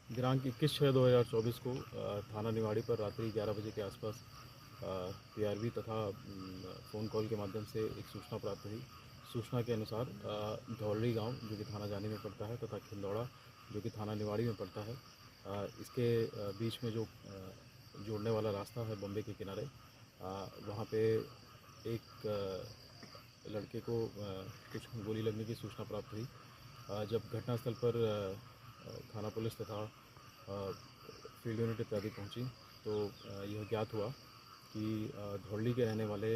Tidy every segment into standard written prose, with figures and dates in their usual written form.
दिनांक 21/6/2024 को थाना निवाड़ी पर रात्रि 11 बजे के आसपास पीआरवी तथा फ़ोन कॉल के माध्यम से एक सूचना प्राप्त हुई। सूचना के अनुसार धौलड़ी गांव जो कि थाना जानी में पड़ता है तथा खिंदौड़ा जो कि थाना निवाड़ी में पड़ता है, इसके बीच में जो जोड़ने वाला रास्ता है बम्बे के किनारे, वहाँ पे एक लड़के को कुछ गोली लगने की सूचना प्राप्त हुई। जब घटनास्थल पर थाना पुलिस तथा फील्ड यूनिट इत्यादि पहुंची तो यह ज्ञात हुआ कि धौलड़ी के रहने वाले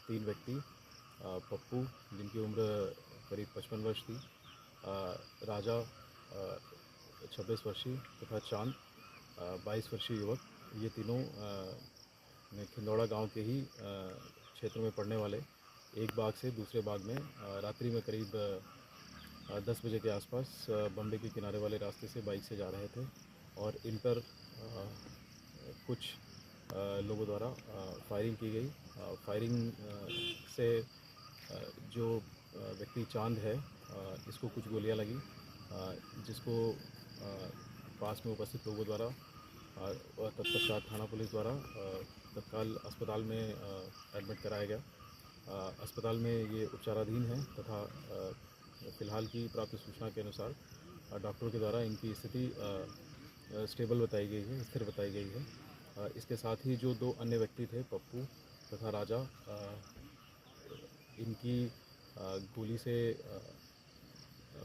3 व्यक्ति पप्पू जिनकी उम्र करीब 55 वर्ष थी, राजा 26 वर्षीय तथा चांद 22 वर्षीय युवक, ये तीनों खिंदौड़ा गांव के ही क्षेत्र में पड़ने वाले एक बाग से दूसरे बाग में रात्रि में करीब 10 बजे के आसपास बम्बे के किनारे वाले रास्ते से बाइक से जा रहे थे और इन पर कुछ लोगों द्वारा फायरिंग की गई। फायरिंग से जो व्यक्ति चांद है, इसको कुछ गोलियां लगी, जिसको पास में उपस्थित लोगों द्वारा और तत्पश्चात थाना पुलिस द्वारा तत्काल अस्पताल में एडमिट कराया गया। अस्पताल में ये उपचाराधीन है तथा फ़िलहाल की प्राप्त सूचना के अनुसार डॉक्टरों के द्वारा इनकी स्थिति स्टेबल बताई गई है, स्थिर बताई गई है। इसके साथ ही जो 2 अन्य व्यक्ति थे पप्पू तथा राजा, इनकी गोली से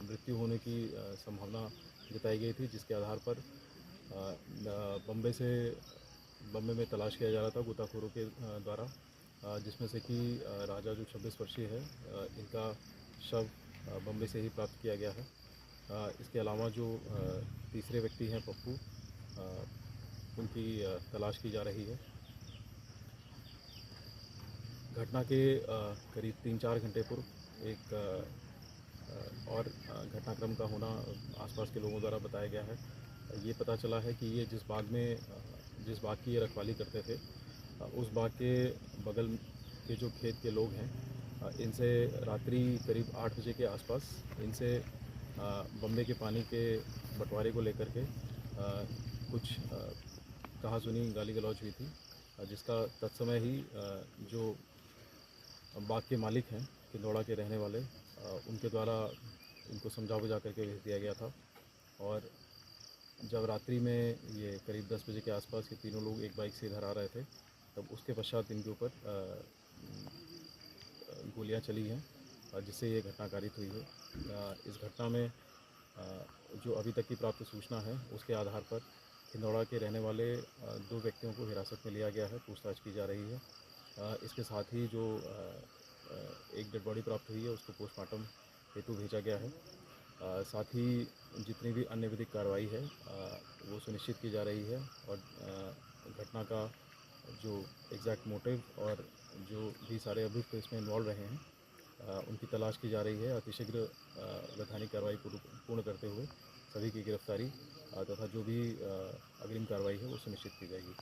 मृत्यु होने की संभावना जताई गई थी, जिसके आधार पर बम्बे में तलाश किया जा रहा था गोताखोरों के द्वारा, जिसमें से कि राजा जो 26 वर्षीय है, इनका शव बम्बे से ही प्राप्त किया गया है। इसके अलावा जो तीसरे व्यक्ति हैं पप्पू, उनकी तलाश की जा रही है। घटना के करीब 3-4 घंटे पूर्व एक और घटनाक्रम का होना आसपास के लोगों द्वारा बताया गया है। ये पता चला है कि ये जिस बाग की ये रखवाली करते थे, उस बाग के बगल के जो खेत के लोग हैं, इनसे रात्रि करीब 8 बजे के आसपास इनसे बम्बे के पानी के बंटवारे को लेकर के कुछ कहा सुनी गाली गलौज हुई थी, जिसका तत्समय ही जो बाग के मालिक हैं खिंदौड़ा के रहने वाले, उनके द्वारा इनको समझा बुझा करके भेज दिया गया था। और जब रात्रि में ये करीब 10 बजे के आसपास ये तीनों लोग एक बाइक से इधर आ रहे थे, तब उसके पश्चात इनके ऊपर गोलियां चली हैं, जिससे ये घटना कारित हुई है। इस घटना में जो अभी तक की प्राप्त सूचना है उसके आधार पर खिंदौड़ा के रहने वाले 2 व्यक्तियों को हिरासत में लिया गया है, पूछताछ की जा रही है। इसके साथ ही जो एक डेड बॉडी प्राप्त हुई है उसको पोस्टमार्टम हेतु भेजा गया है। साथ ही जितनी भी अन्य विधिक कार्रवाई है वो सुनिश्चित की जा रही है और घटना का जो एग्जैक्ट मोटिव और जो भी सारे अभियुक्त इसमें इन्वॉल्व रहे हैं, उनकी तलाश की जा रही है। अतिशीघ्र वैधानिक कार्रवाई पूर्ण करते हुए सभी की गिरफ्तारी तथा जो भी अग्रिम कार्रवाई है वो सुनिश्चित की जाएगी।